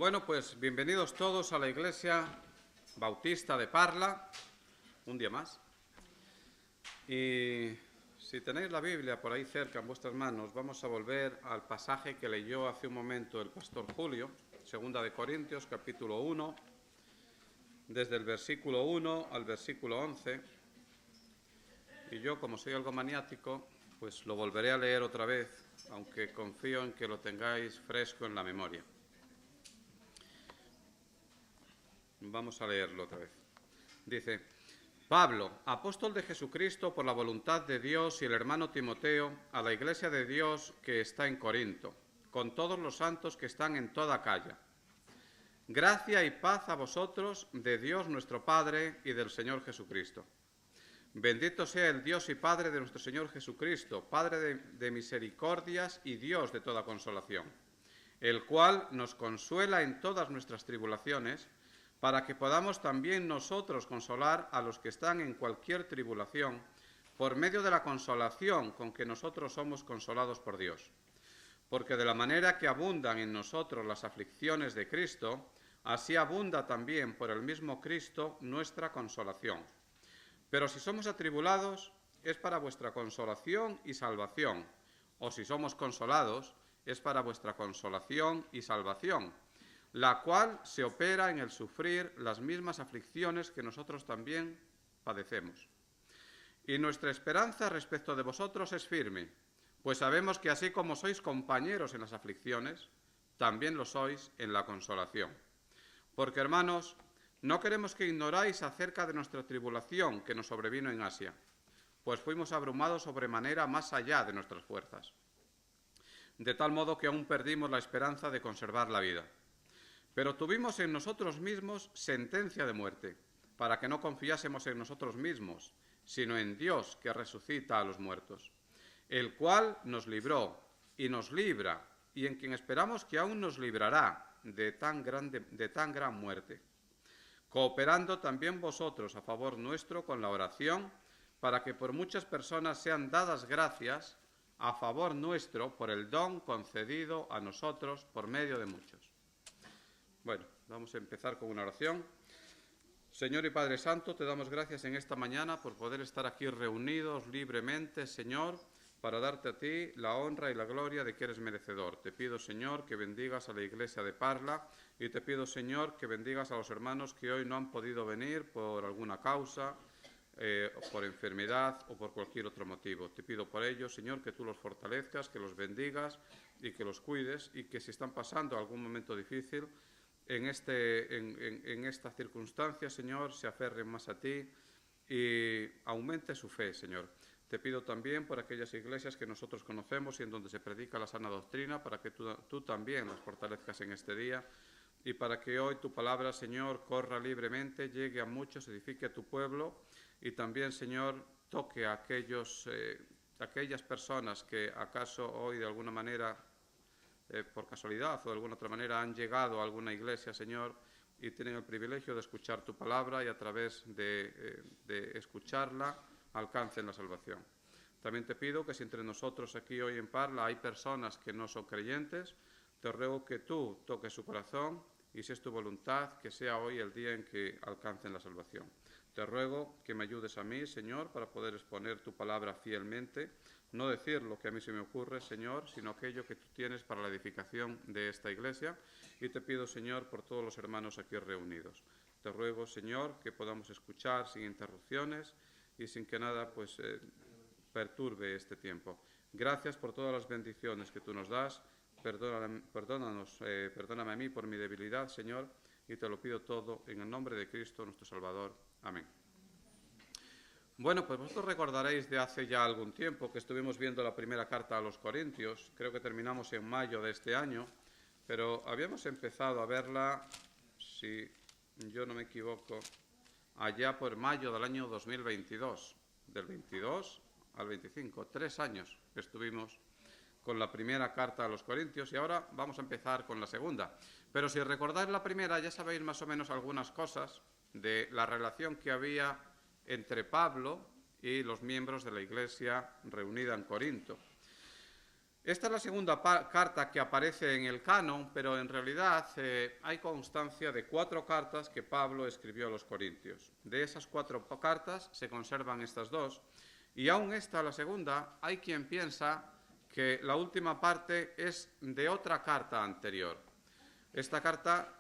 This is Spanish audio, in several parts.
Bueno, pues bienvenidos todos a la Iglesia Bautista de Parla, un día más. Y si tenéis la Biblia por ahí cerca en vuestras manos, vamos a volver al pasaje que leyó hace un momento el pastor Julio, 2 de Corintios, capítulo 1, desde el versículo 1 al versículo 11. Y yo, como soy algo maniático, pues lo volveré a leer otra vez, aunque confío en que lo tengáis fresco en la memoria. Vamos a leerlo otra vez. Dice: Pablo, apóstol de Jesucristo por la voluntad de Dios, y el hermano Timoteo, a la iglesia de Dios que está en Corinto, con todos los santos que están en toda Acaya. Gracia y paz a vosotros de Dios nuestro Padre y del Señor Jesucristo. Bendito sea el Dios y Padre de nuestro Señor Jesucristo, Padre de misericordias y Dios de toda consolación, el cual nos consuela en todas nuestras tribulaciones, para que podamos también nosotros consolar a los que están en cualquier tribulación, por medio de la consolación con que nosotros somos consolados por Dios. Porque de la manera que abundan en nosotros las aflicciones de Cristo, así abunda también por el mismo Cristo nuestra consolación. Pero si somos atribulados, es para vuestra consolación y salvación, o si somos consolados, es para vuestra consolación y salvación, la cual se opera en el sufrir las mismas aflicciones que nosotros también padecemos. Y nuestra esperanza respecto de vosotros es firme, pues sabemos que así como sois compañeros en las aflicciones, también lo sois en la consolación. Porque, hermanos, no queremos que ignoráis acerca de nuestra tribulación que nos sobrevino en Asia, pues fuimos abrumados sobremanera más allá de nuestras fuerzas, de tal modo que aún perdimos la esperanza de conservar la vida. Pero tuvimos en nosotros mismos sentencia de muerte, para que no confiásemos en nosotros mismos, sino en Dios que resucita a los muertos, el cual nos libró y nos libra, y en quien esperamos que aún nos librará de tan gran muerte, cooperando también vosotros a favor nuestro con la oración, para que por muchas personas sean dadas gracias a favor nuestro por el don concedido a nosotros por medio de muchos. Bueno, vamos a empezar con una oración. Señor y Padre Santo, te damos gracias en esta mañana por poder estar aquí reunidos libremente, Señor, para darte a ti la honra y la gloria de que eres merecedor. Te pido, Señor, que bendigas a la iglesia de Parla, y te pido, Señor, que bendigas a los hermanos que hoy no han podido venir por alguna causa, por enfermedad o por cualquier otro motivo. Te pido por ellos, Señor, que tú los fortalezcas, que los bendigas y que los cuides, y que si están pasando algún momento difícil, en esta circunstancia, Señor, se aferren más a ti y aumente su fe, Señor. Te pido también por aquellas iglesias que nosotros conocemos y en donde se predica la sana doctrina, para que tú también las fortalezcas en este día, y para que hoy tu palabra, Señor, corra libremente, llegue a muchos, edifique a tu pueblo, y también, Señor, toque a aquellas personas que acaso hoy de alguna manera, por casualidad o de alguna otra manera, han llegado a alguna iglesia, Señor, y tienen el privilegio de escuchar tu palabra, y a través de escucharla alcancen la salvación. También te pido que si entre nosotros aquí hoy en Parla hay personas que no son creyentes, te ruego que tú toques su corazón, y si es tu voluntad, que sea hoy el día en que alcancen la salvación. Te ruego que me ayudes a mí, Señor, para poder exponer tu palabra fielmente, no decir lo que a mí se me ocurre, Señor, sino aquello que tú tienes para la edificación de esta iglesia. Y te pido, Señor, por todos los hermanos aquí reunidos. Te ruego, Señor, que podamos escuchar sin interrupciones y sin que nada perturbe este tiempo. Gracias por todas las bendiciones que tú nos das. Perdóname a mí por mi debilidad, Señor, y te lo pido todo en el nombre de Cristo, nuestro Salvador. Amén. Bueno, pues vosotros recordaréis de hace ya algún tiempo que estuvimos viendo la primera carta a los Corintios. Creo que terminamos en mayo de este año, pero habíamos empezado a verla, si yo no me equivoco, allá por mayo del año 2022, del 22 al 25, 3 años que estuvimos con la primera carta a los Corintios, y ahora vamos a empezar con la segunda. Pero si recordáis la primera, ya sabéis más o menos algunas cosas de la relación que había entre Pablo y los miembros de la iglesia reunida en Corinto. Esta es la segunda carta que aparece en el canon, pero en realidad hay constancia de 4 cartas que Pablo escribió a los Corintios. De esas 4 cartas se conservan estas 2, y aún esta, la segunda, hay quien piensa que la última parte es de otra carta anterior. Esta carta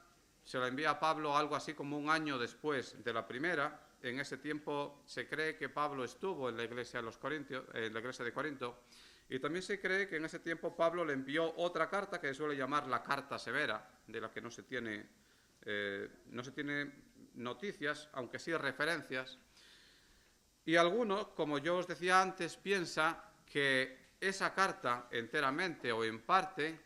se la envía a Pablo algo así como un año después de la primera. En ese tiempo se cree que Pablo estuvo en la iglesia de los Corintios, en la iglesia de Corinto, y también se cree que en ese tiempo Pablo le envió otra carta que se suele llamar la carta severa, de la que no se tiene noticias, aunque sí referencias. Y algunos, como yo os decía antes, piensa que esa carta enteramente o en parte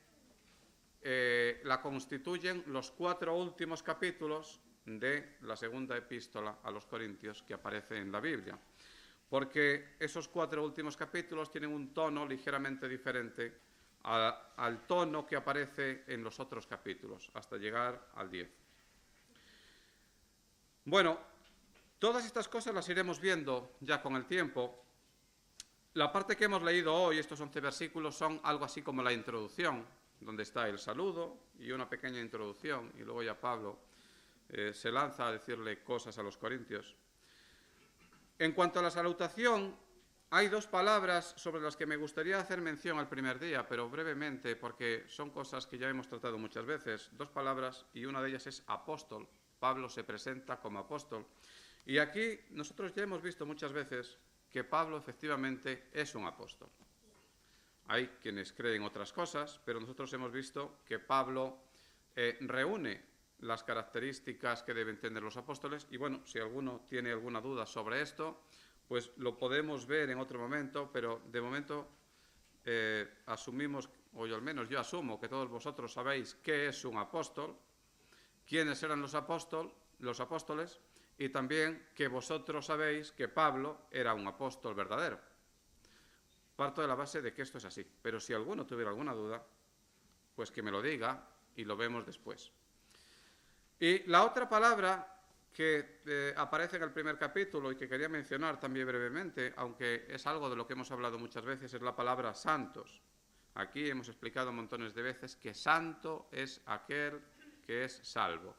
la constituyen los 4 últimos capítulos de la segunda epístola a los Corintios que aparece en la Biblia, porque esos 4 últimos capítulos tienen un tono ligeramente diferente al tono que aparece en los otros capítulos, hasta llegar al 10. Bueno, todas estas cosas las iremos viendo ya con el tiempo. La parte que hemos leído hoy, estos 11 versículos, son algo así como la introducción, donde está el saludo y una pequeña introducción, y luego ya Pablo se lanza a decirle cosas a los corintios. En cuanto a la salutación, hay 2 palabras sobre las que me gustaría hacer mención al primer día, pero brevemente, porque son cosas que ya hemos tratado muchas veces. 2 palabras, y una de ellas es apóstol. Pablo se presenta como apóstol. Y aquí nosotros ya hemos visto muchas veces que Pablo efectivamente es un apóstol. Hay quienes creen otras cosas, pero nosotros hemos visto que Pablo reúne las características que deben tener los apóstoles, y bueno, si alguno tiene alguna duda sobre esto, pues lo podemos ver en otro momento, pero de momento asumimos, o yo al menos yo asumo, que todos vosotros sabéis qué es un apóstol, quiénes eran los apóstoles, y también que vosotros sabéis que Pablo era un apóstol verdadero. Parto de la base de que esto es así, pero si alguno tuviera alguna duda, pues que me lo diga y lo vemos después. Y la otra palabra que aparece en el primer capítulo y que quería mencionar también brevemente, aunque es algo de lo que hemos hablado muchas veces, es la palabra santos. Aquí hemos explicado montones de veces que santo es aquel que es salvo.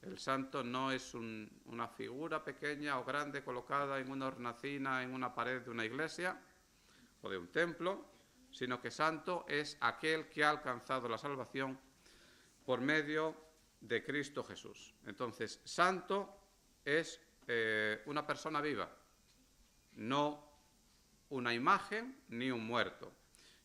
El santo no es una figura pequeña o grande colocada en una hornacina en una pared de una iglesia o de un templo, sino que santo es aquel que ha alcanzado la salvación por medio de Cristo Jesús. Entonces, santo es una persona viva, no una imagen ni un muerto.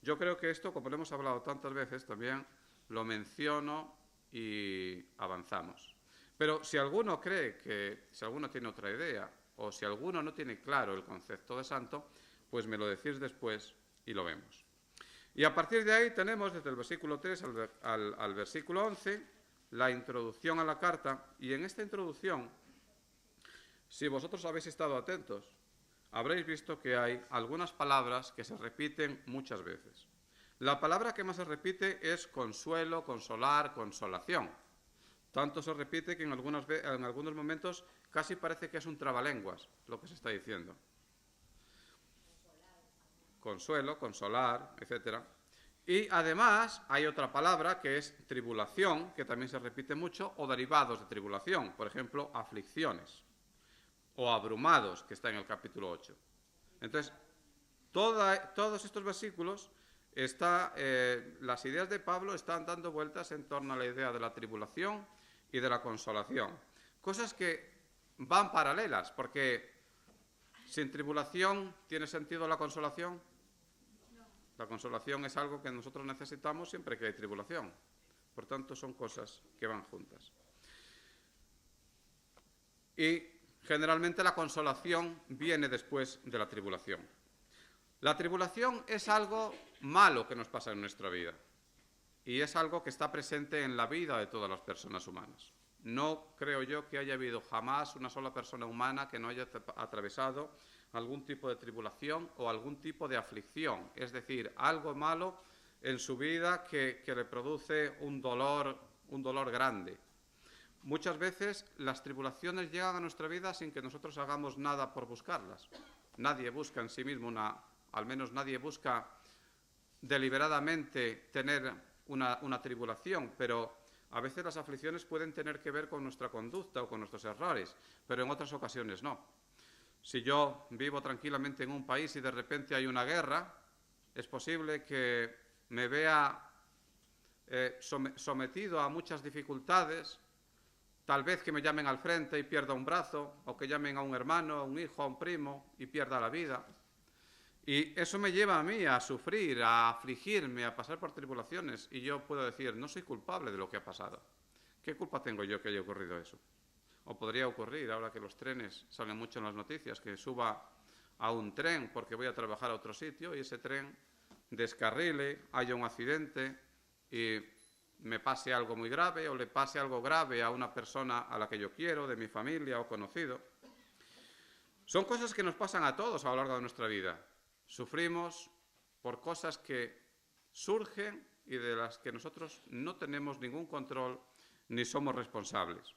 Yo creo que esto, como lo hemos hablado tantas veces, también lo menciono y avanzamos. Pero si alguno si alguno tiene otra idea, o si alguno no tiene claro el concepto de santo, pues me lo decís después y lo vemos. Y a partir de ahí tenemos desde el versículo 3 al versículo 11 la introducción a la carta, y en esta introducción, si vosotros habéis estado atentos, habréis visto que hay algunas palabras que se repiten muchas veces. La palabra que más se repite es consuelo, consolar, consolación. Tanto se repite que en algunos momentos casi parece que es un trabalenguas lo que se está diciendo. Consuelo, consolar, etc. Y además hay otra palabra que es tribulación, que también se repite mucho, o derivados de tribulación, por ejemplo, aflicciones, o abrumados, que está en el capítulo 8. Entonces, todos estos versículos, las ideas de Pablo están dando vueltas en torno a la idea de la tribulación y de la consolación. Cosas que van paralelas, porque sin tribulación, ¿tiene sentido la consolación? La consolación es algo que nosotros necesitamos siempre que hay tribulación. Por tanto, son cosas que van juntas. Y generalmente la consolación viene después de la tribulación. La tribulación es algo malo que nos pasa en nuestra vida. Y es algo que está presente en la vida de todas las personas humanas. No creo yo que haya habido jamás una sola persona humana que no haya atravesado algún tipo de tribulación o algún tipo de aflicción, es decir, algo malo en su vida que le produce un dolor grande. Muchas veces las tribulaciones llegan a nuestra vida sin que nosotros hagamos nada por buscarlas. Nadie busca en sí mismo al menos nadie busca deliberadamente tener una tribulación, pero a veces las aflicciones pueden tener que ver con nuestra conducta o con nuestros errores, pero en otras ocasiones no. Si yo vivo tranquilamente en un país y de repente hay una guerra, es posible que me vea sometido a muchas dificultades, tal vez que me llamen al frente y pierda un brazo, o que llamen a un hermano, a un hijo, a un primo y pierda la vida. Y eso me lleva a mí a sufrir, a afligirme, a pasar por tribulaciones. Y yo puedo decir, no soy culpable de lo que ha pasado. ¿Qué culpa tengo yo que haya ocurrido eso? O podría ocurrir, ahora que los trenes salen mucho en las noticias, que suba a un tren porque voy a trabajar a otro sitio y ese tren descarrile, haya un accidente y me pase algo muy grave o le pase algo grave a una persona a la que yo quiero, de mi familia o conocido. Son cosas que nos pasan a todos a lo largo de nuestra vida. Sufrimos por cosas que surgen y de las que nosotros no tenemos ningún control ni somos responsables.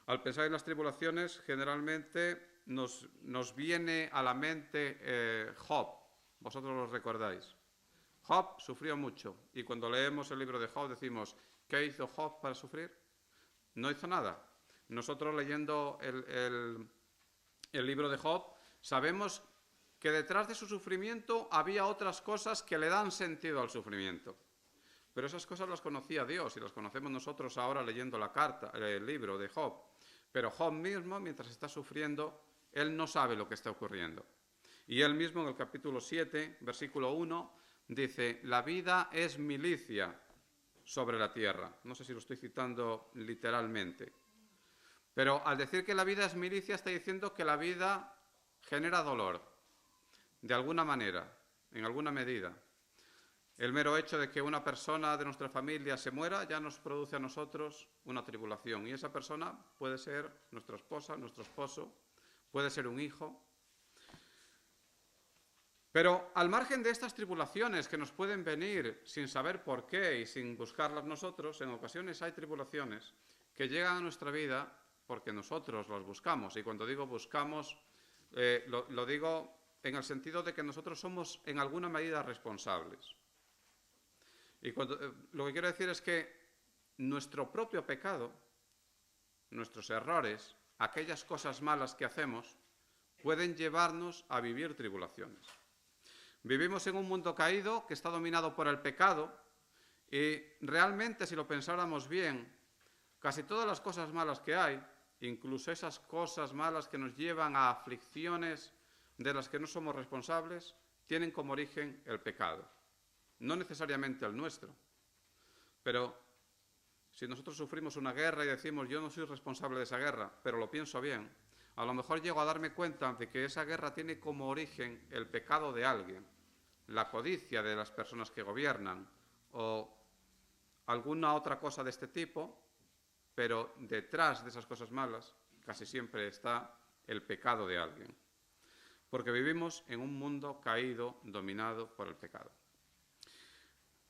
Al pensar en las tribulaciones, generalmente nos viene a la mente Job. Vosotros lo recordáis. Job sufrió mucho y cuando leemos el libro de Job decimos, ¿qué hizo Job para sufrir? No hizo nada. Nosotros leyendo el libro de Job sabemos que detrás de su sufrimiento había otras cosas que le dan sentido al sufrimiento. Pero esas cosas las conocía Dios y las conocemos nosotros ahora leyendo el libro de Job. Pero Job mismo, mientras está sufriendo, él no sabe lo que está ocurriendo. Y él mismo en el capítulo 7, versículo 1, dice, la vida es milicia sobre la tierra. No sé si lo estoy citando literalmente. Pero al decir que la vida es milicia, está diciendo que la vida genera dolor, de alguna manera, en alguna medida. El mero hecho de que una persona de nuestra familia se muera ya nos produce a nosotros una tribulación. Y esa persona puede ser nuestra esposa, nuestro esposo, puede ser un hijo. Pero al margen de estas tribulaciones que nos pueden venir sin saber por qué y sin buscarlas nosotros, en ocasiones hay tribulaciones que llegan a nuestra vida porque nosotros las buscamos. Y cuando digo buscamos, lo digo en el sentido de que nosotros somos en alguna medida responsables. Y lo que quiero decir es que nuestro propio pecado, nuestros errores, aquellas cosas malas que hacemos, pueden llevarnos a vivir tribulaciones. Vivimos en un mundo caído que está dominado por el pecado y realmente, si lo pensáramos bien, casi todas las cosas malas que hay, incluso esas cosas malas que nos llevan a aflicciones de las que no somos responsables, tienen como origen el pecado. No necesariamente el nuestro, pero si nosotros sufrimos una guerra y decimos yo no soy responsable de esa guerra, pero lo pienso bien, a lo mejor llego a darme cuenta de que esa guerra tiene como origen el pecado de alguien, la codicia de las personas que gobiernan o alguna otra cosa de este tipo, pero detrás de esas cosas malas casi siempre está el pecado de alguien, porque vivimos en un mundo caído, dominado por el pecado.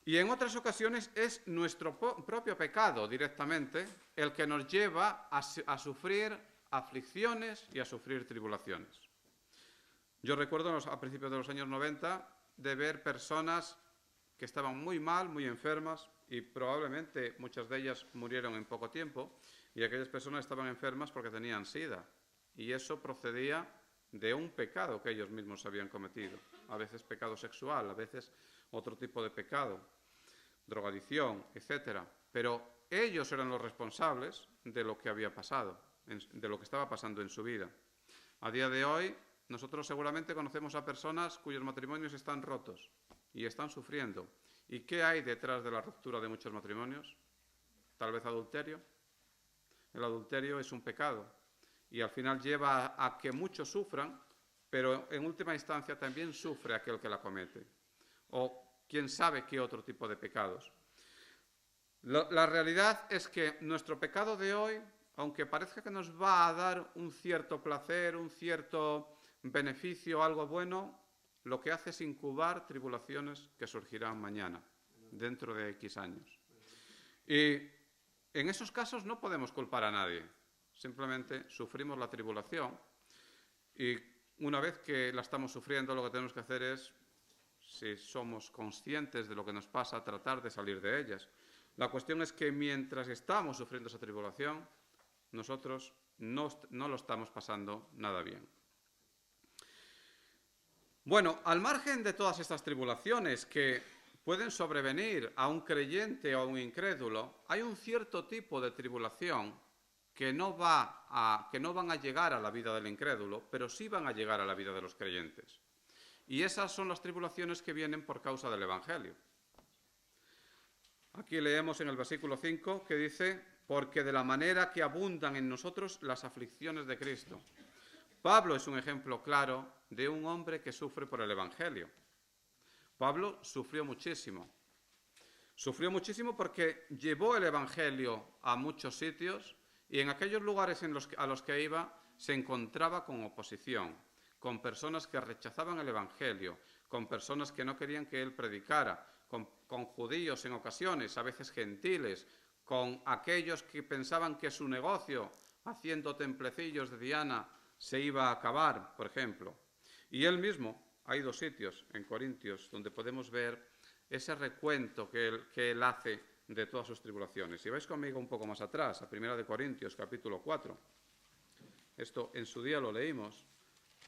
Y en otras ocasiones es nuestro propio pecado directamente el que nos lleva a sufrir aflicciones y a sufrir tribulaciones. Yo recuerdo a principios de los años 90 de ver personas que estaban muy mal, muy enfermas y probablemente muchas de ellas murieron en poco tiempo y aquellas personas estaban enfermas porque tenían SIDA y eso procedía de un pecado que ellos mismos habían cometido, a veces pecado sexual, a veces otro tipo de pecado, drogadicción, etc. Pero ellos eran los responsables de lo que había pasado, de lo que estaba pasando en su vida. A día de hoy, nosotros seguramente conocemos a personas cuyos matrimonios están rotos y están sufriendo. ¿Y qué hay detrás de la ruptura de muchos matrimonios? Tal vez adulterio. El adulterio es un pecado y al final lleva a que muchos sufran, pero en última instancia también sufre aquel que la comete. O quién sabe qué otro tipo de pecados. La realidad es que nuestro pecado de hoy, aunque parezca que nos va a dar un cierto placer, un cierto beneficio, algo bueno, lo que hace es incubar tribulaciones que surgirán mañana, dentro de X años. Y en esos casos no podemos culpar a nadie, simplemente sufrimos la tribulación y una vez que la estamos sufriendo lo que tenemos que hacer es si somos conscientes de lo que nos pasa, tratar de salir de ellas. La cuestión es que mientras estamos sufriendo esa tribulación, nosotros no lo estamos pasando nada bien. Bueno, al margen de todas estas tribulaciones que pueden sobrevenir a un creyente o a un incrédulo, hay un cierto tipo de tribulación que no van a llegar a la vida del incrédulo, pero sí van a llegar a la vida de los creyentes. Y esas son las tribulaciones que vienen por causa del Evangelio. Aquí leemos en el versículo 5 que dice, porque de la manera que abundan en nosotros las aflicciones de Cristo. Pablo es un ejemplo claro de un hombre que sufre por el Evangelio. Pablo sufrió muchísimo. Sufrió muchísimo porque llevó el Evangelio a muchos sitios y en aquellos lugares a los que iba se encontraba con oposición, con personas que rechazaban el Evangelio, con personas que no querían que él predicara, con judíos en ocasiones, a veces gentiles, con aquellos que pensaban que su negocio, haciendo templecillos de Diana, se iba a acabar, por ejemplo. Y él mismo, hay 2 sitios en Corintios donde podemos ver ese recuento que él hace de todas sus tribulaciones. Si vais conmigo un poco más atrás, a 1 Corintios, capítulo 4. Esto en su día lo leímos.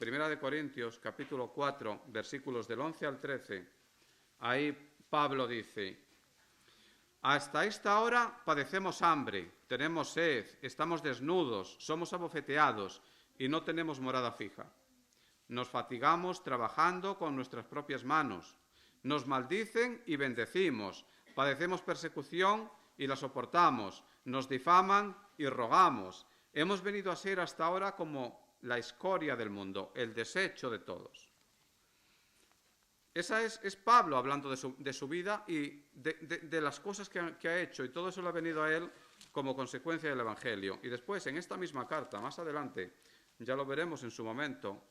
1 Corintios, capítulo 4, versículos del 11 al 13. Ahí Pablo dice, hasta esta hora padecemos hambre, tenemos sed, estamos desnudos, somos abofeteados y no tenemos morada fija. Nos fatigamos trabajando con nuestras propias manos. Nos maldicen y bendecimos. Padecemos persecución y la soportamos. Nos difaman y rogamos. Hemos venido a ser hasta ahora como la escoria del mundo, el desecho de todos. Esa es Pablo hablando de su vida y de las cosas que ha hecho, y todo eso le ha venido a él como consecuencia del Evangelio. Y después, en esta misma carta, más adelante, ya lo veremos en su momento,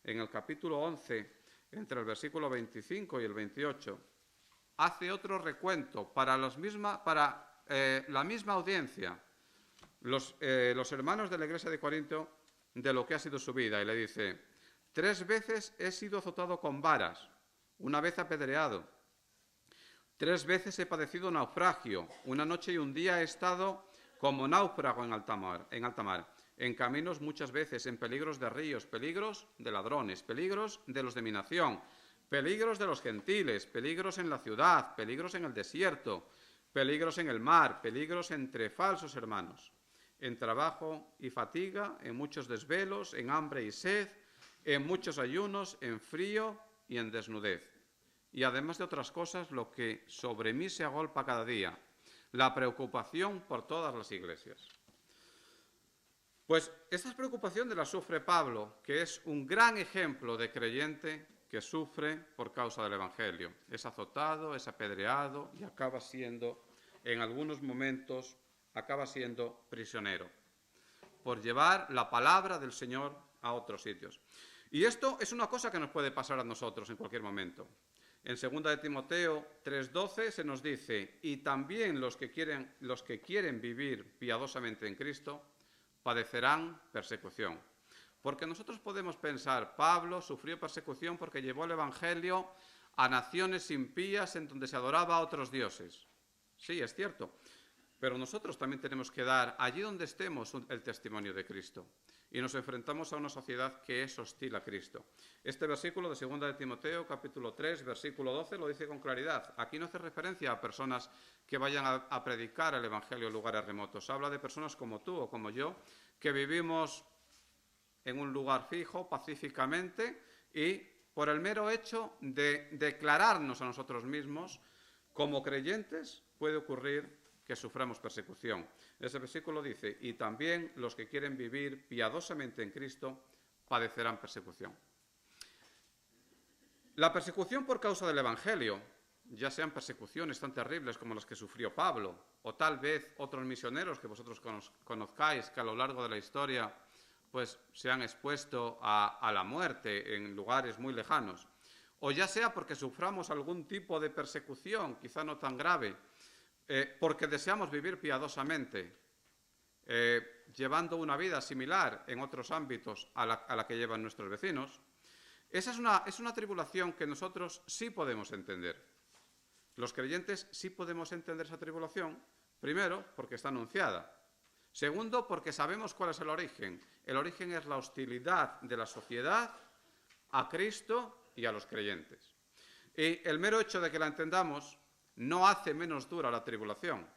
en el capítulo 11, entre el versículo 25 y el 28, hace otro recuento para la misma audiencia, los hermanos de la iglesia de Corinto, de lo que ha sido su vida, y le dice, 3 veces he sido azotado con varas, 1 vez apedreado, 3 veces he padecido naufragio, 1 noche y 1 día he estado como náufrago en alta mar, en caminos muchas veces, en peligros de ríos, peligros de ladrones, peligros de los de mi nación, peligros de los gentiles, peligros en la ciudad, peligros en el desierto, peligros en el mar, peligros entre falsos hermanos, en trabajo y fatiga, en muchos desvelos, en hambre y sed, en muchos ayunos, en frío y en desnudez. Y además de otras cosas, lo que sobre mí se agolpa cada día, la preocupación por todas las iglesias. Pues esta preocupación la sufre Pablo, que es un gran ejemplo de creyente que sufre por causa del Evangelio. Es azotado, es apedreado y acaba siendo, en algunos momentos, prisionero por llevar la palabra del Señor a otros sitios. Y esto es una cosa que nos puede pasar a nosotros en cualquier momento. En 2 de Timoteo 3:12 se nos dice, y también los que quieren vivir piadosamente en Cristo, padecerán persecución. Porque nosotros podemos pensar, Pablo sufrió persecución porque llevó el Evangelio a naciones impías en donde se adoraba a otros dioses. Sí, es cierto. Pero nosotros también tenemos que dar, allí donde estemos, el testimonio de Cristo. Y nos enfrentamos a una sociedad que es hostil a Cristo. Este versículo de 2 de Timoteo, capítulo 3, versículo 12, lo dice con claridad. Aquí no hace referencia a personas que vayan a predicar el Evangelio en lugares remotos. Habla de personas como tú o como yo, que vivimos en un lugar fijo, pacíficamente, y por el mero hecho de declararnos a nosotros mismos como creyentes, puede ocurrir que suframos persecución. Ese versículo dice, y también los que quieren vivir piadosamente en Cristo padecerán persecución. La persecución por causa del Evangelio, ya sean persecuciones tan terribles como las que sufrió Pablo, o tal vez otros misioneros que vosotros conozcáis, que a lo largo de la historia pues, se han expuesto a la muerte en lugares muy lejanos, o ya sea porque suframos algún tipo de persecución, quizá no tan grave, porque deseamos vivir piadosamente, llevando una vida similar en otros ámbitos a la que llevan nuestros vecinos, Esa es una tribulación que nosotros sí podemos entender. Los creyentes sí podemos entender esa tribulación, primero, porque está anunciada. Segundo, porque sabemos cuál es el origen. El origen es la hostilidad de la sociedad a Cristo y a los creyentes. Y el mero hecho de que la entendamos no hace menos dura la tribulación,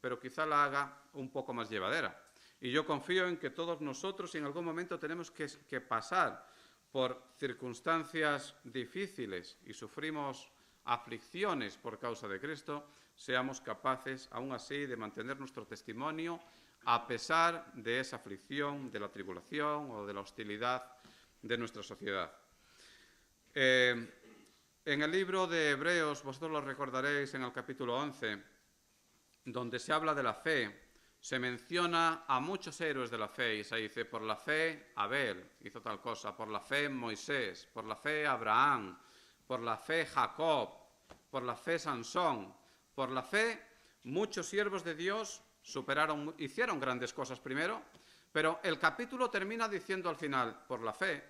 pero quizá la haga un poco más llevadera. Y yo confío en que todos nosotros en algún momento tenemos que pasar por circunstancias difíciles y sufrimos aflicciones por causa de Cristo, seamos capaces aún así de mantener nuestro testimonio a pesar de esa aflicción, de la tribulación o de la hostilidad de nuestra sociedad. En el libro de Hebreos, vosotros lo recordaréis en el capítulo 11, donde se habla de la fe, se menciona a muchos héroes de la fe y se dice, por la fe Abel hizo tal cosa, por la fe Moisés, por la fe Abraham, por la fe Jacob, por la fe Sansón, por la fe muchos siervos de Dios hicieron grandes cosas primero, pero el capítulo termina diciendo al final, por la fe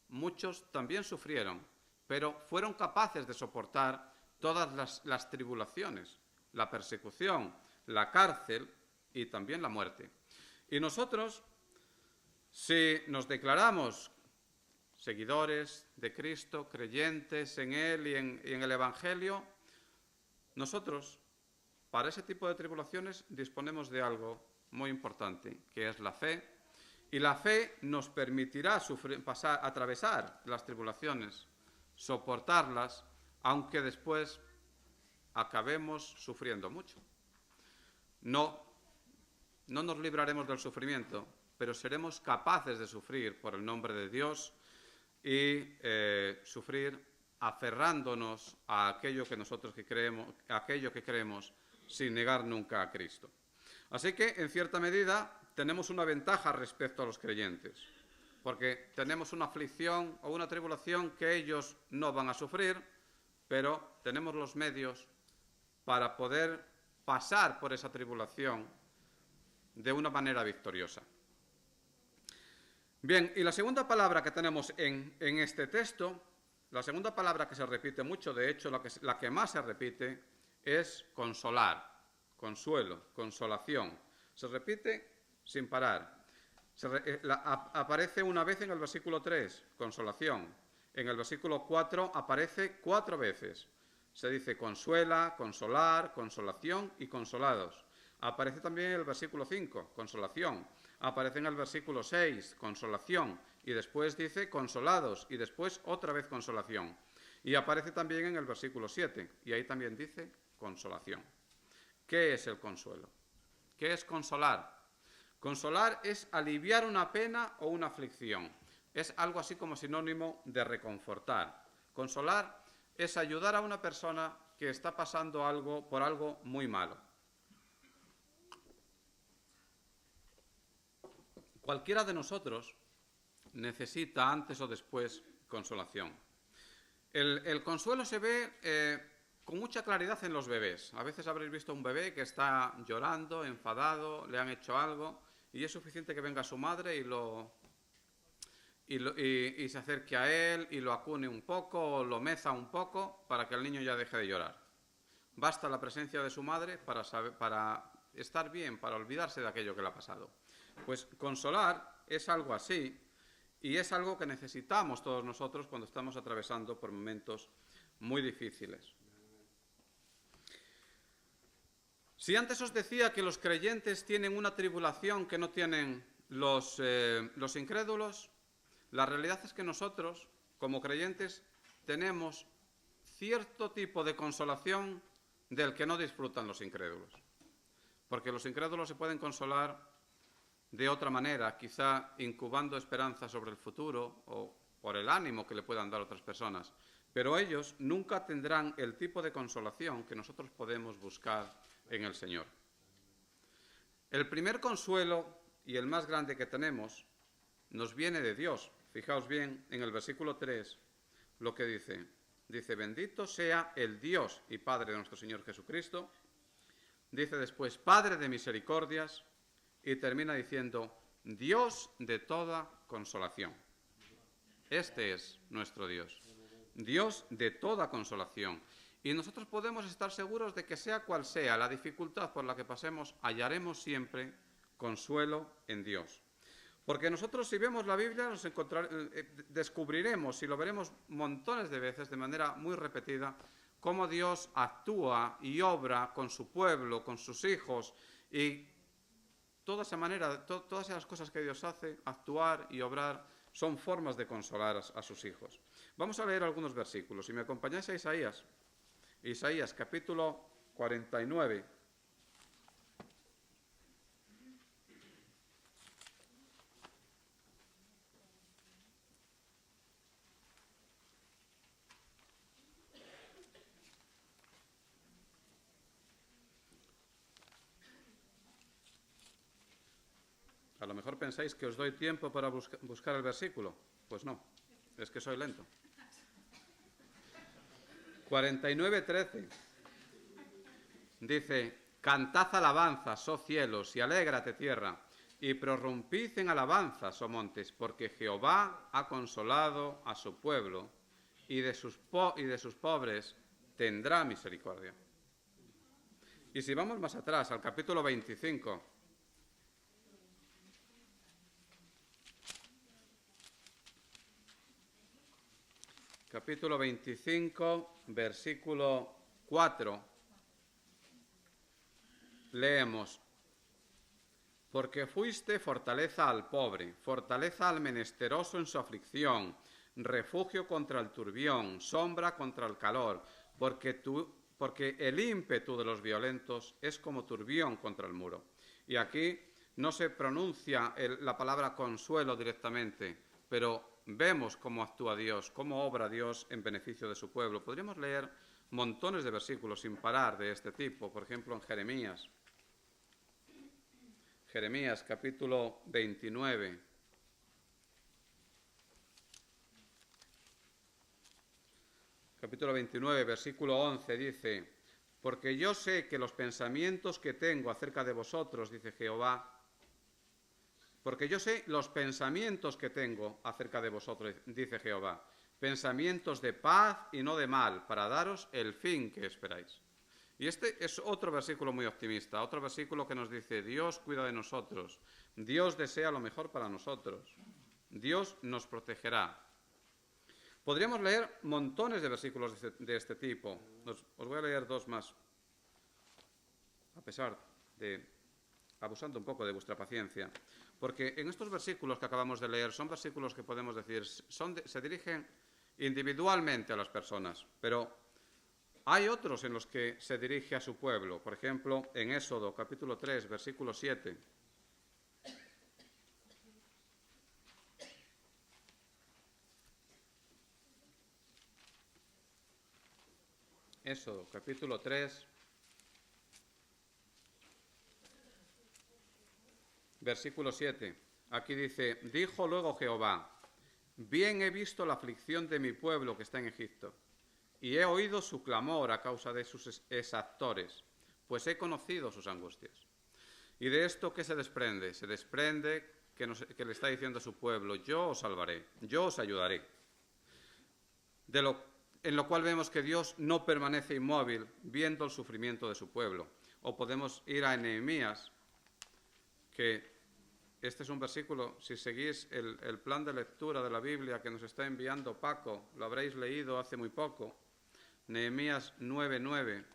muchos también sufrieron, pero fueron capaces de soportar todas las tribulaciones, la persecución, la cárcel y también la muerte. Y nosotros, si nos declaramos seguidores de Cristo, creyentes en Él y en el Evangelio, nosotros, para ese tipo de tribulaciones, disponemos de algo muy importante, que es la fe. Y la fe nos permitirá atravesar las tribulaciones, soportarlas, aunque después acabemos sufriendo mucho. No nos libraremos del sufrimiento, pero seremos capaces de sufrir por el nombre de Dios y sufrir aferrándonos a aquello que creemos sin negar nunca a Cristo. Así que, en cierta medida, tenemos una ventaja respecto a los creyentes, porque tenemos una aflicción o una tribulación que ellos no van a sufrir, pero tenemos los medios para poder pasar por esa tribulación de una manera victoriosa. Bien, y la segunda palabra que tenemos en este texto, la segunda palabra que se repite mucho, de hecho la que más se repite, es consolar, consuelo, consolación. Se repite sin parar. Aparece una vez en el versículo 3, consolación. En el versículo 4 aparece 4 veces. Se dice consuela, consolar, consolación y consolados. Aparece también en el versículo 5, consolación. Aparece en el versículo 6, consolación. Y después dice consolados. Y después otra vez consolación. Y aparece también en el versículo 7. Y ahí también dice consolación. ¿Qué es el consuelo? ¿Qué es consolar? Consolar es aliviar una pena o una aflicción. Es algo así como sinónimo de reconfortar. Consolar es ayudar a una persona que está pasando por algo muy malo. Cualquiera de nosotros necesita antes o después consolación. El consuelo se ve con mucha claridad en los bebés. A veces habréis visto un bebé que está llorando, enfadado, le han hecho algo y es suficiente que venga su madre y se acerque a él y lo acune un poco o lo meza un poco para que el niño ya deje de llorar. Basta la presencia de su madre para estar bien, para olvidarse de aquello que le ha pasado. Pues consolar es algo así y es algo que necesitamos todos nosotros cuando estamos atravesando por momentos muy difíciles. Si antes os decía que los creyentes tienen una tribulación que no tienen los incrédulos, la realidad es que nosotros, como creyentes, tenemos cierto tipo de consolación del que no disfrutan los incrédulos. Porque los incrédulos se pueden consolar de otra manera, quizá incubando esperanza sobre el futuro o por el ánimo que le puedan dar otras personas. Pero ellos nunca tendrán el tipo de consolación que nosotros podemos buscar en el Señor. El primer consuelo y el más grande que tenemos nos viene de Dios. Fijaos bien en el versículo 3 lo que dice. Dice, bendito sea el Dios y Padre de nuestro Señor Jesucristo. Dice después, Padre de misericordias. Y termina diciendo, Dios de toda consolación. Este es nuestro Dios, Dios de toda consolación. Y nosotros podemos estar seguros de que sea cual sea la dificultad por la que pasemos, hallaremos siempre consuelo en Dios. Porque nosotros, si vemos la Biblia, descubriremos y lo veremos montones de veces de manera muy repetida, cómo Dios actúa y obra con su pueblo, con sus hijos, y todas esas cosas que Dios hace, actuar y obrar, son formas de consolar a sus hijos. Vamos a leer algunos versículos. Si me acompañáis a Isaías capítulo 49. A lo mejor pensáis que os doy tiempo para buscar el versículo. Pues no, es que soy lento. 49:13 dice: Cantad alabanzas, oh cielos, y alégrate tierra, y prorrumpid en alabanzas, oh montes, porque Jehová ha consolado a su pueblo, y de sus pobres tendrá misericordia. Y si vamos más atrás, al capítulo 25, capítulo 25, versículo 4, leemos: Porque fuiste fortaleza al pobre, fortaleza al menesteroso en su aflicción, refugio contra el turbión, sombra contra el calor, porque el ímpetu de los violentos es como turbión contra el muro. Y aquí no se pronuncia la palabra consuelo directamente, pero vemos cómo actúa Dios, cómo obra Dios en beneficio de su pueblo. Podríamos leer montones de versículos sin parar de este tipo, por ejemplo en Jeremías capítulo 29. Capítulo 29, versículo 11 dice: Porque yo sé que los pensamientos que tengo acerca de vosotros, dice Jehová, porque yo sé los pensamientos que tengo acerca de vosotros, dice Jehová, pensamientos de paz y no de mal, para daros el fin que esperáis. Y este es otro versículo muy optimista, otro versículo que nos dice: Dios cuida de nosotros, Dios desea lo mejor para nosotros, Dios nos protegerá. Podríamos leer montones de versículos de este tipo. Os voy a leer dos más, abusando un poco de vuestra paciencia. Porque en estos versículos que acabamos de leer son versículos que podemos decir, se dirigen individualmente a las personas, pero hay otros en los que se dirige a su pueblo. Por ejemplo, en Éxodo, capítulo 3, versículo 7. Éxodo, capítulo 3, versículo 7. Aquí dice: Dijo luego Jehová: Bien he visto la aflicción de mi pueblo que está en Egipto, y he oído su clamor a causa de sus exactores, pues he conocido sus angustias. ¿Y de esto qué se desprende? Se desprende que le está diciendo a su pueblo: yo os salvaré, yo os ayudaré. En lo cual vemos que Dios no permanece inmóvil viendo el sufrimiento de su pueblo. O podemos ir a Nehemías, que este es un versículo, si seguís el plan de lectura de la Biblia que nos está enviando Paco, lo habréis leído hace muy poco. Nehemías 9:9.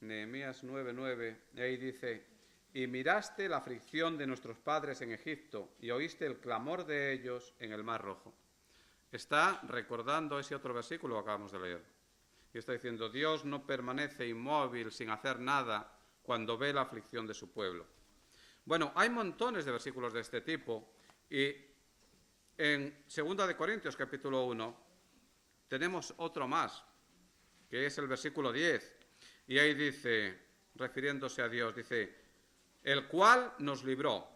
Nehemías 9:9, ahí dice: Y miraste la aflicción de nuestros padres en Egipto, y oíste el clamor de ellos en el Mar Rojo. Está recordando ese otro versículo que acabamos de leer. Y está diciendo: Dios no permanece inmóvil sin hacer nada cuando ve la aflicción de su pueblo. Bueno, hay montones de versículos de este tipo, y en 2 de Corintios capítulo 1 tenemos otro más, que es el versículo 10. Y ahí dice, refiriéndose a Dios, dice: el cual nos libró,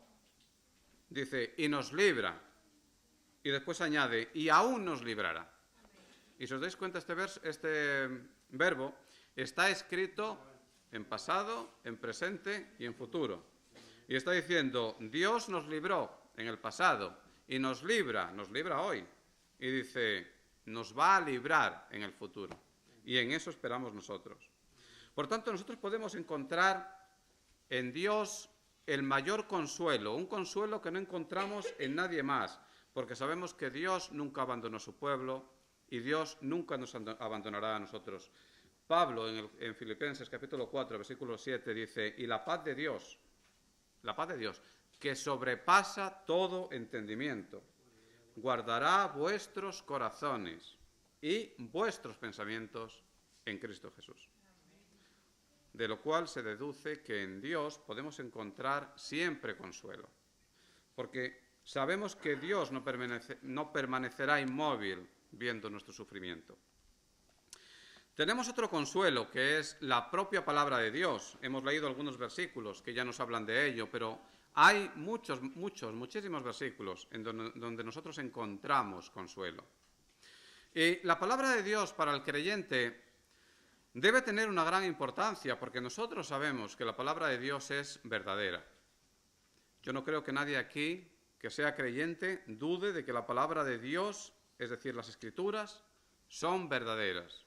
dice, y nos libra, Y después añade, y aún nos librará. Y si os dais cuenta, este verbo está escrito en pasado, en presente y en futuro. Y está diciendo, Dios nos libró en el pasado y nos libra hoy. Y dice, nos va a librar en el futuro. Y en eso esperamos nosotros. Por tanto, nosotros podemos encontrar en Dios el mayor consuelo, un consuelo que no encontramos en nadie más, porque sabemos que Dios nunca abandonó a su pueblo y Dios nunca nos abandonará a nosotros. Pablo en Filipenses capítulo 4, versículo 7 dice, y la paz de Dios, que sobrepasa todo entendimiento, guardará vuestros corazones y vuestros pensamientos en Cristo Jesús. De lo cual se deduce que en Dios podemos encontrar siempre consuelo, porque sabemos que Dios no permanecerá inmóvil viendo nuestro sufrimiento. Tenemos otro consuelo, que es la propia palabra de Dios. Hemos leído algunos versículos que ya nos hablan de ello, pero hay muchísimos versículos en donde nosotros encontramos consuelo. Y la palabra de Dios para el creyente debe tener una gran importancia, porque nosotros sabemos que la palabra de Dios es verdadera. Yo no creo que nadie aquí que sea creyente dude de que la palabra de Dios, es decir, las Escrituras, son verdaderas.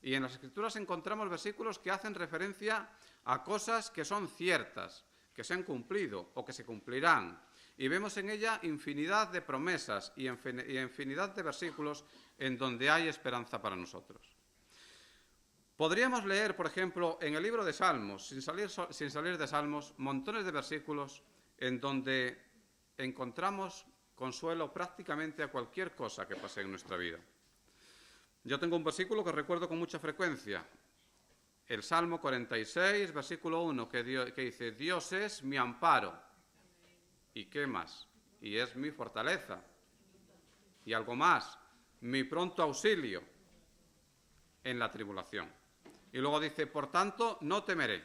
Y en las Escrituras encontramos versículos que hacen referencia a cosas que son ciertas, que se han cumplido o que se cumplirán. Y vemos en ella infinidad de promesas y infinidad de versículos en donde hay esperanza para nosotros. Podríamos leer, por ejemplo, en el libro de Salmos, sin salir de Salmos, montones de versículos en donde encontramos consuelo prácticamente a cualquier cosa que pase en nuestra vida. Yo tengo un versículo que recuerdo con mucha frecuencia, el Salmo 46, versículo 1, que dice, Dios es mi amparo. ¿Y qué más? Y es mi fortaleza. Y algo más, mi pronto auxilio en la tribulación. Y luego dice, por tanto, no temeré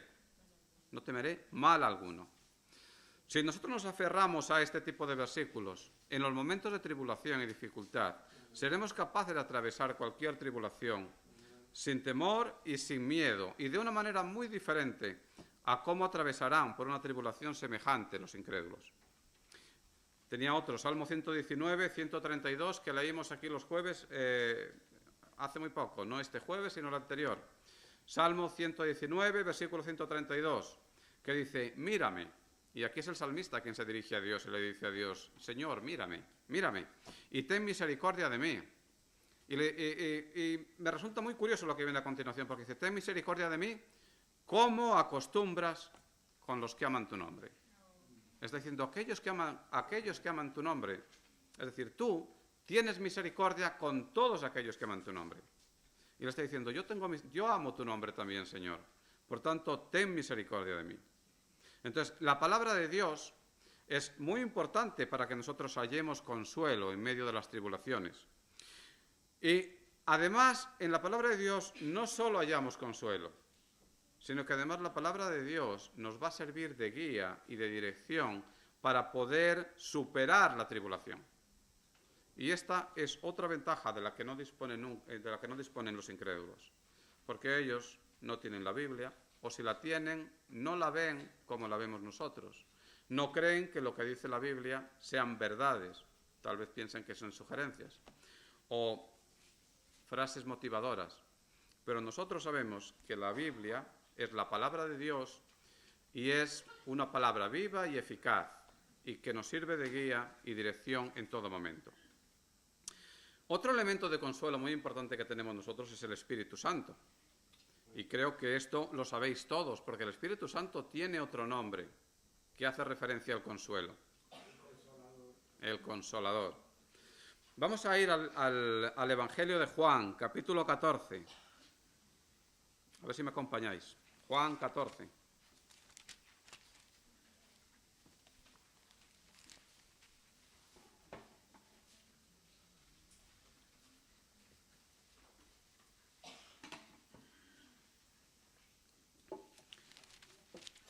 mal alguno. Si nosotros nos aferramos a este tipo de versículos, en los momentos de tribulación y dificultad, seremos capaces de atravesar cualquier tribulación sin temor y sin miedo, y de una manera muy diferente a cómo atravesarán por una tribulación semejante los incrédulos. Tenía otro, Salmo 119, 132, que leímos aquí los jueves, hace muy poco, no este jueves, sino el anterior. Salmo 119, versículo 132, que dice, mírame. Y aquí es el salmista quien se dirige a Dios y le dice a Dios, Señor, mírame, y ten misericordia de mí. Y me resulta muy curioso lo que viene a continuación, porque dice, ten misericordia de mí, como acostumbras con los que aman tu nombre. Está diciendo, aquellos que aman tu nombre, es decir, tú tienes misericordia con todos aquellos que aman tu nombre. Y le está diciendo, yo amo tu nombre también, Señor, por tanto, ten misericordia de mí. Entonces, la palabra de Dios es muy importante para que nosotros hallemos consuelo en medio de las tribulaciones. Y además, en la palabra de Dios no solo hallamos consuelo, sino que además la palabra de Dios nos va a servir de guía y de dirección para poder superar la tribulación. Y esta es otra ventaja de la que no disponen los incrédulos, porque ellos no tienen la Biblia, o si la tienen, no la ven como la vemos nosotros. No creen que lo que dice la Biblia sean verdades, tal vez piensen que son sugerencias, o frases motivadoras. Pero nosotros sabemos que la Biblia es la palabra de Dios y es una palabra viva y eficaz y que nos sirve de guía y dirección en todo momento. Otro elemento de consuelo muy importante que tenemos nosotros es el Espíritu Santo. Y creo que esto lo sabéis todos, porque el Espíritu Santo tiene otro nombre que hace referencia al consuelo. El Consolador. Vamos a ir al Evangelio de Juan, capítulo 14. A ver si me acompañáis. Juan 14.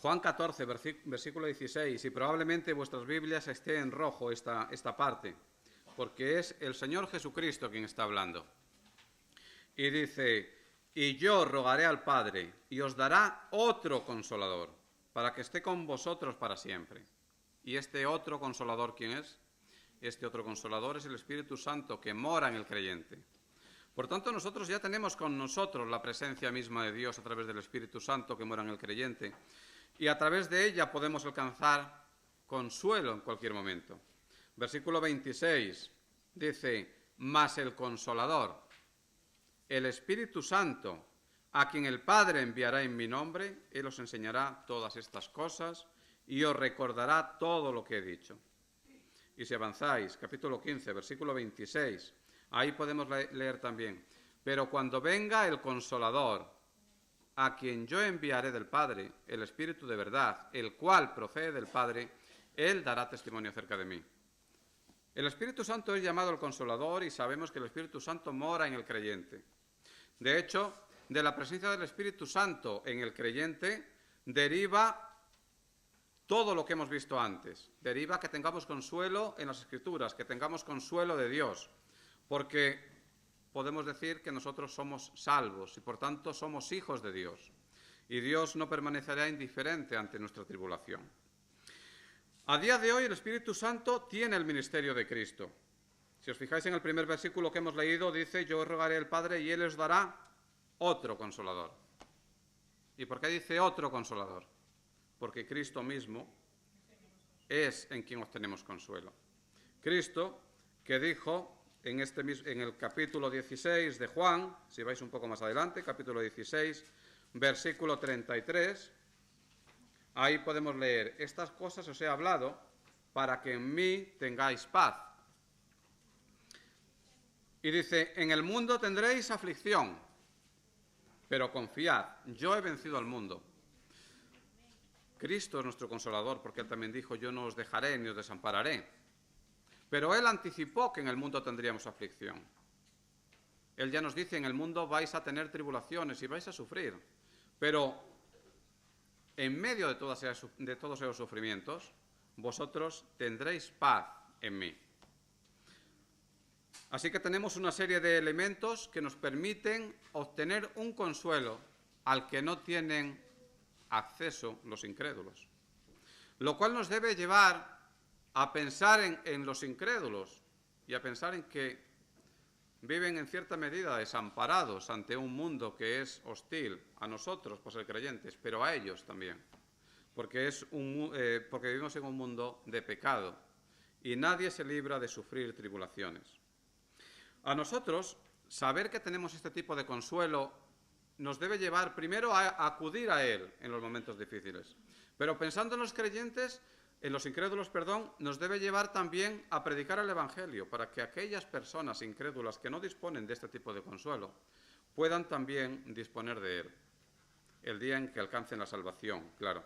Juan 14, versículo 16, y probablemente vuestras Biblias esté en rojo esta parte. porque es el Señor Jesucristo quien está hablando. Y dice, y yo rogaré al Padre, y os dará otro Consolador, para que esté con vosotros para siempre. ¿Y este otro Consolador quién es? Este otro Consolador es el Espíritu Santo que mora en el creyente. Por tanto, nosotros ya tenemos con nosotros la presencia misma de Dios a través del Espíritu Santo que mora en el creyente, y a través de ella podemos alcanzar consuelo en cualquier momento. Versículo 26 dice, mas el Consolador, el Espíritu Santo, a quien el Padre enviará en mi nombre, Él os enseñará todas estas cosas y os recordará todo lo que he dicho. Y si avanzáis, capítulo 15, versículo 26, ahí podemos leer también, pero cuando venga el Consolador, a quien yo enviaré del Padre, el Espíritu de verdad, el cual procede del Padre, Él dará testimonio acerca de mí. El Espíritu Santo es llamado el Consolador y sabemos que el Espíritu Santo mora en el creyente. De hecho, de la presencia del Espíritu Santo en el creyente deriva todo lo que hemos visto antes. Deriva que tengamos consuelo en las Escrituras, que tengamos consuelo de Dios, porque podemos decir que nosotros somos salvos y por tanto somos hijos de Dios. Y Dios no permanecerá indiferente ante nuestra tribulación. A día de hoy el Espíritu Santo tiene el ministerio de Cristo. Si os fijáis en el primer versículo que hemos leído, dice, yo os rogaré al Padre y Él os dará otro Consolador. ¿Y por qué dice otro Consolador? Porque Cristo mismo es en quien obtenemos consuelo. Cristo, que dijo en el capítulo 16 de Juan, si vais un poco más adelante, capítulo 16, versículo 33, ahí podemos leer, estas cosas os he hablado para que en mí tengáis paz. Y dice, en el mundo tendréis aflicción, pero confiad, yo he vencido al mundo. Cristo es nuestro Consolador, porque Él también dijo, yo no os dejaré ni os desampararé. Pero Él anticipó que en el mundo tendríamos aflicción. Él ya nos dice, en el mundo vais a tener tribulaciones y vais a sufrir. Pero en medio de todos esos sufrimientos, vosotros tendréis paz en mí. Así que tenemos una serie de elementos que nos permiten obtener un consuelo al que no tienen acceso los incrédulos. Lo cual nos debe llevar a pensar en los incrédulos y a pensar en que viven en cierta medida desamparados ante un mundo que es hostil a nosotros, por ser creyentes, pero a ellos también, porque vivimos en un mundo de pecado y nadie se libra de sufrir tribulaciones. A nosotros, saber que tenemos este tipo de consuelo nos debe llevar primero a acudir a Él en los momentos difíciles, pero pensando en los creyentes, en los incrédulos, nos debe llevar también a predicar el Evangelio, para que aquellas personas incrédulas que no disponen de este tipo de consuelo puedan también disponer de él, el día en que alcancen la salvación, claro.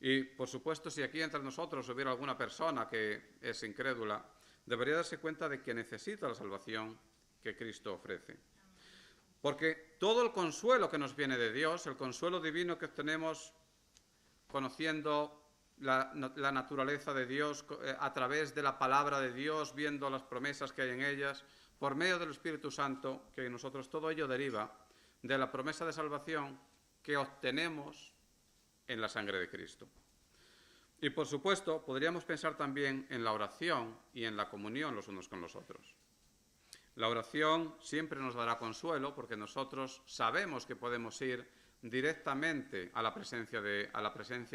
Y, por supuesto, si aquí entre nosotros hubiera alguna persona que es incrédula, debería darse cuenta de que necesita la salvación que Cristo ofrece. Porque todo el consuelo que nos viene de Dios, el consuelo divino que obtenemos conociendo la naturaleza de Dios a través de la palabra de Dios, viendo las promesas que hay en ellas, por medio del Espíritu Santo, que en nosotros todo ello deriva de la promesa de salvación que obtenemos en la sangre de Cristo. Y por supuesto, podríamos pensar también en la oración y en la comunión los unos con los otros. La oración siempre nos dará consuelo porque nosotros sabemos que podemos ir directamente a la presencia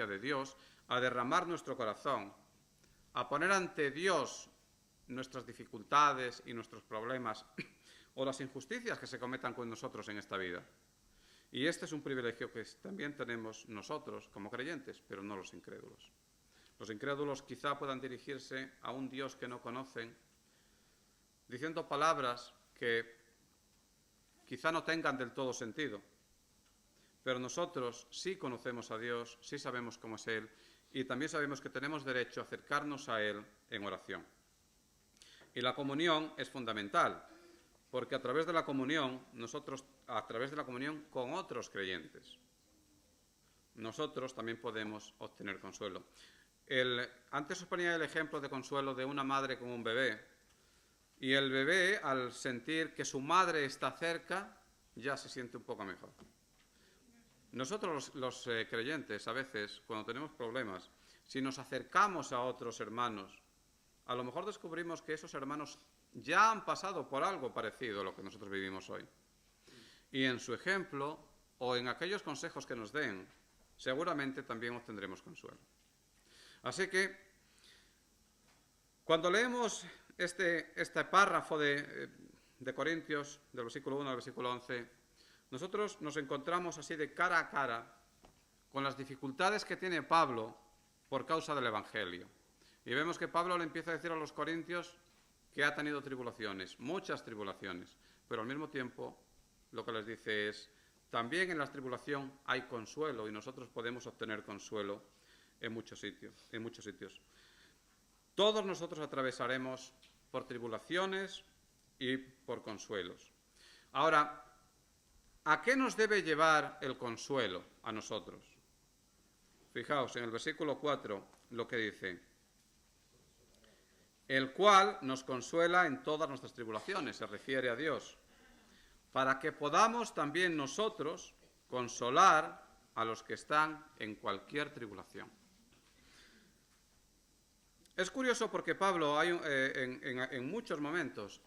de Dios, a derramar nuestro corazón, a poner ante Dios nuestras dificultades y nuestros problemas o las injusticias que se cometan con nosotros en esta vida. Y este es un privilegio que también tenemos nosotros como creyentes, pero no los incrédulos. Los incrédulos quizá puedan dirigirse a un Dios que no conocen, diciendo palabras que quizá no tengan del todo sentido. Pero nosotros sí conocemos a Dios, sí sabemos cómo es Él, y también sabemos que tenemos derecho a acercarnos a Él en oración. Y la comunión es fundamental, porque a través de la comunión con otros creyentes, nosotros también podemos obtener consuelo. Antes os ponía el ejemplo de consuelo de una madre con un bebé, Y el bebé, al sentir que su madre está cerca, ya se siente un poco mejor. Nosotros los creyentes, a veces, cuando tenemos problemas, si nos acercamos a otros hermanos, a lo mejor descubrimos que esos hermanos ya han pasado por algo parecido a lo que nosotros vivimos hoy. Y en su ejemplo, o en aquellos consejos que nos den, seguramente también obtendremos consuelo. Así que, cuando leemos este párrafo de Corintios, del versículo 1 al versículo 11, nosotros nos encontramos así de cara a cara con las dificultades que tiene Pablo por causa del Evangelio. Y vemos que Pablo le empieza a decir a los corintios que ha tenido tribulaciones, muchas tribulaciones, pero al mismo tiempo lo que les dice es, también en la tribulación hay consuelo y nosotros podemos obtener consuelo en muchos sitios. Todos nosotros atravesaremos por tribulaciones y por consuelos. Ahora, ¿a qué nos debe llevar el consuelo a nosotros? Fijaos en el versículo 4 lo que dice, el cual nos consuela en todas nuestras tribulaciones, se refiere a Dios, para que podamos también nosotros consolar a los que están en cualquier tribulación. Es curioso porque Pablo en muchos momentos,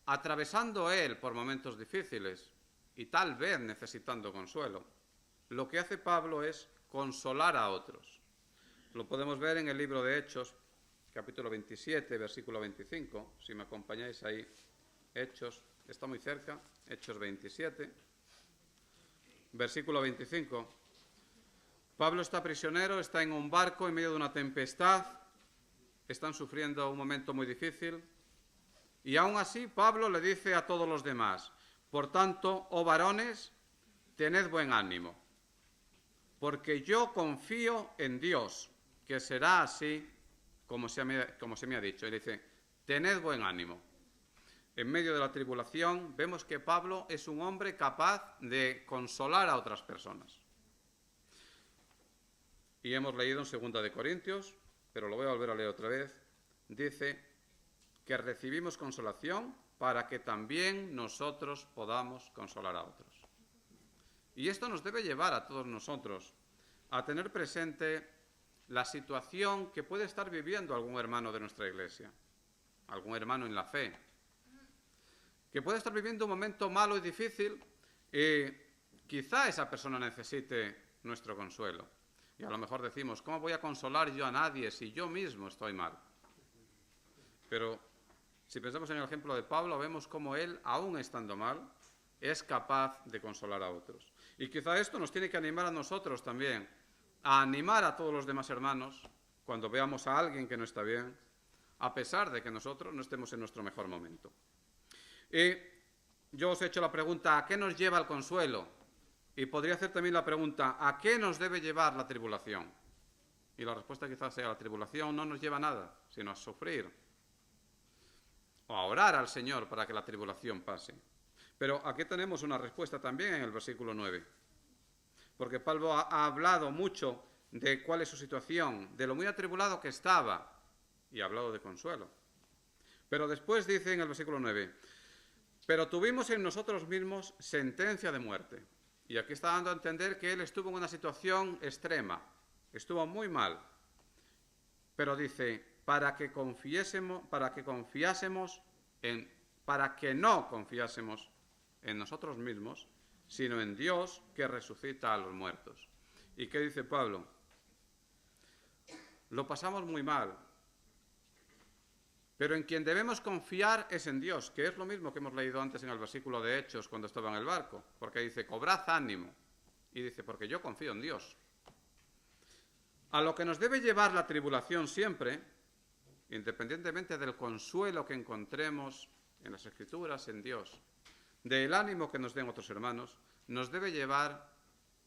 atravesando él por momentos difíciles y tal vez necesitando consuelo, lo que hace Pablo es consolar a otros. Lo podemos ver en el libro de Hechos, capítulo 27, versículo 25, si me acompañáis ahí, Hechos, está muy cerca, Hechos 27, versículo 25. Pablo está prisionero, está en un barco en medio de una tempestad, están sufriendo un momento muy difícil, y aún así Pablo le dice a todos los demás, por tanto, oh varones, tened buen ánimo, porque yo confío en Dios, que será así como se me ha dicho. Y dice, tened buen ánimo. En medio de la tribulación vemos que Pablo es un hombre capaz de consolar a otras personas. Y hemos leído en 2 de Corintios, pero lo voy a volver a leer otra vez, dice que recibimos consolación para que también nosotros podamos consolar a otros. Y esto nos debe llevar a todos nosotros a tener presente la situación que puede estar viviendo algún hermano de nuestra iglesia, algún hermano en la fe, que puede estar viviendo un momento malo y difícil y quizá esa persona necesite nuestro consuelo. Y a lo mejor decimos, ¿cómo voy a consolar yo a nadie si yo mismo estoy mal? Pero si pensamos en el ejemplo de Pablo, vemos cómo él, aún estando mal, es capaz de consolar a otros. Y quizá esto nos tiene que animar a nosotros también, a animar a todos los demás hermanos cuando veamos a alguien que no está bien, a pesar de que nosotros no estemos en nuestro mejor momento. Y yo os he hecho la pregunta, ¿a qué nos lleva el consuelo? Y podría hacer también la pregunta, ¿a qué nos debe llevar la tribulación? Y la respuesta quizás sea, la tribulación no nos lleva a nada, sino a sufrir. O a orar al Señor para que la tribulación pase. Pero aquí tenemos una respuesta también en el versículo 9. Porque Pablo ha hablado mucho de cuál es su situación, de lo muy atribulado que estaba, y ha hablado de consuelo. Pero después dice en el versículo 9, pero tuvimos en nosotros mismos sentencia de muerte. Y aquí está dando a entender que él estuvo en una situación extrema, estuvo muy mal. Pero dice, para que no confiásemos en nosotros mismos, sino en Dios que resucita a los muertos. ¿Y qué dice Pablo? Lo pasamos muy mal, pero en quien debemos confiar es en Dios, que es lo mismo que hemos leído antes en el versículo de Hechos cuando estaba en el barco, porque dice, cobrad ánimo, y dice, porque yo confío en Dios. A lo que nos debe llevar la tribulación siempre, independientemente del consuelo que encontremos en las Escrituras, en Dios, del ánimo que nos den otros hermanos, nos debe llevar,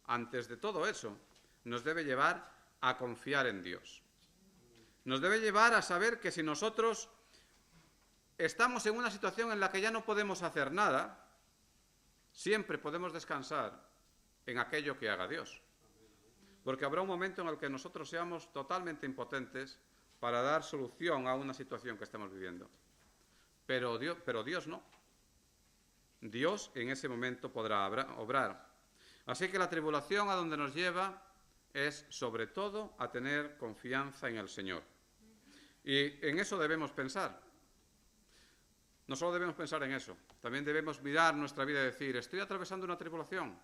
antes de todo eso, nos debe llevar a confiar en Dios. Nos debe llevar a saber que si nosotros estamos en una situación en la que ya no podemos hacer nada, siempre podemos descansar en aquello que haga Dios. Porque habrá un momento en el que nosotros seamos totalmente impotentes para dar solución a una situación que estamos viviendo. pero Dios no. Dios en ese momento podrá obrar. Así que la tribulación a donde nos lleva es sobre todo a tener confianza en el Señor. Y en eso debemos pensar. No solo debemos pensar en eso, también debemos mirar nuestra vida y decir, ¿estoy atravesando una tribulación?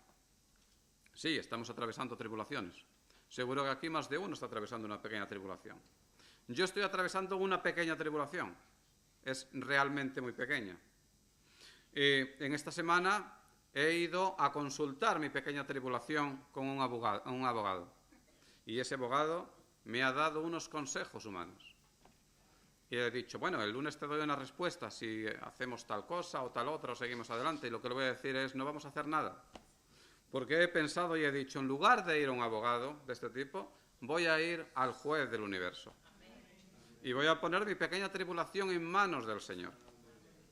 Sí, estamos atravesando tribulaciones. Seguro que aquí más de uno está atravesando una pequeña tribulación. Yo estoy atravesando una pequeña tribulación. Es realmente muy pequeña. En esta semana he ido a consultar mi pequeña tribulación con un abogado. Y ese abogado me ha dado unos consejos humanos. Y he dicho, bueno, el lunes te doy una respuesta si hacemos tal cosa o tal otra o seguimos adelante. Y lo que le voy a decir es, no vamos a hacer nada. Porque he pensado y he dicho, en lugar de ir a un abogado de este tipo, voy a ir al juez del universo. Y voy a poner mi pequeña tribulación en manos del Señor.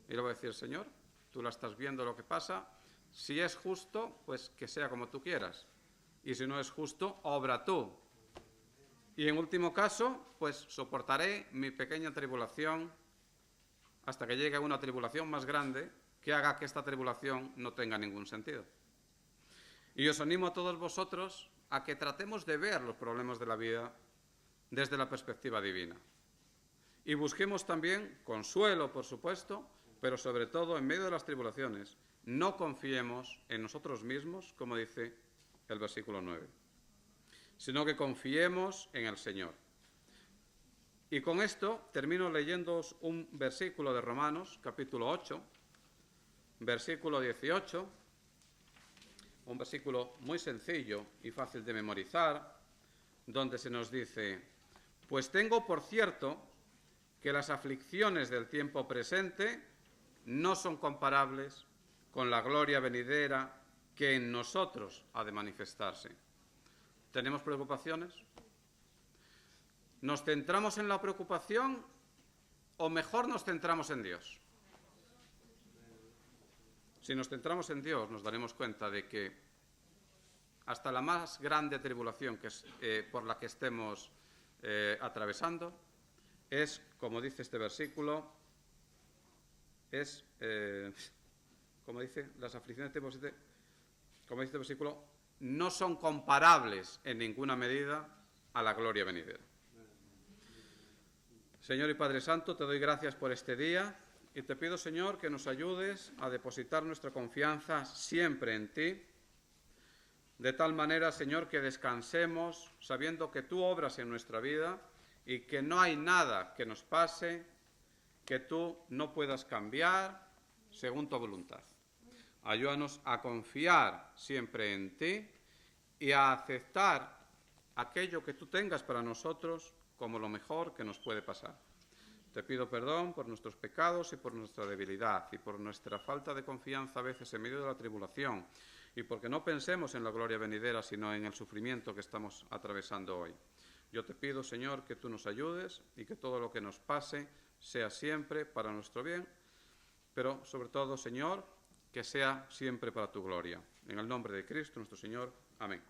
Y le voy a decir, Señor, tú la estás viendo lo que pasa. Si es justo, pues que sea como tú quieras. Y si no es justo, obra tú. Y en último caso, pues soportaré mi pequeña tribulación hasta que llegue una tribulación más grande que haga que esta tribulación no tenga ningún sentido. Y os animo a todos vosotros a que tratemos de ver los problemas de la vida desde la perspectiva divina. Y busquemos también consuelo, por supuesto, pero sobre todo en medio de las tribulaciones, no confiemos en nosotros mismos, como dice el versículo 9, sino que confiemos en el Señor. Y con esto termino leyéndoos un versículo de Romanos, capítulo 8, versículo 18, un versículo muy sencillo y fácil de memorizar, donde se nos dice, pues tengo por cierto que las aflicciones del tiempo presente no son comparables con la gloria venidera que en nosotros ha de manifestarse. ¿Tenemos preocupaciones? ¿Nos centramos en la preocupación o mejor nos centramos en Dios? Si nos centramos en Dios, nos daremos cuenta de que hasta la más grande tribulación por la que estemos atravesando es, como dice este versículo, como dice, las aflicciones de tiempo, como dice este versículo, no son comparables en ninguna medida a la gloria venidera. Señor y Padre Santo, te doy gracias por este día y te pido, Señor, que nos ayudes a depositar nuestra confianza siempre en ti, de tal manera, Señor, que descansemos sabiendo que tú obras en nuestra vida y que no hay nada que nos pase que tú no puedas cambiar según tu voluntad. Ayúdanos a confiar siempre en ti y a aceptar aquello que tú tengas para nosotros como lo mejor que nos puede pasar. Te pido perdón por nuestros pecados y por nuestra debilidad y por nuestra falta de confianza a veces en medio de la tribulación y porque no pensemos en la gloria venidera sino en el sufrimiento que estamos atravesando hoy. Yo te pido, Señor, que tú nos ayudes y que todo lo que nos pase sea siempre para nuestro bien, pero sobre todo, Señor, que sea siempre para tu gloria. En el nombre de Cristo, nuestro Señor. Amén.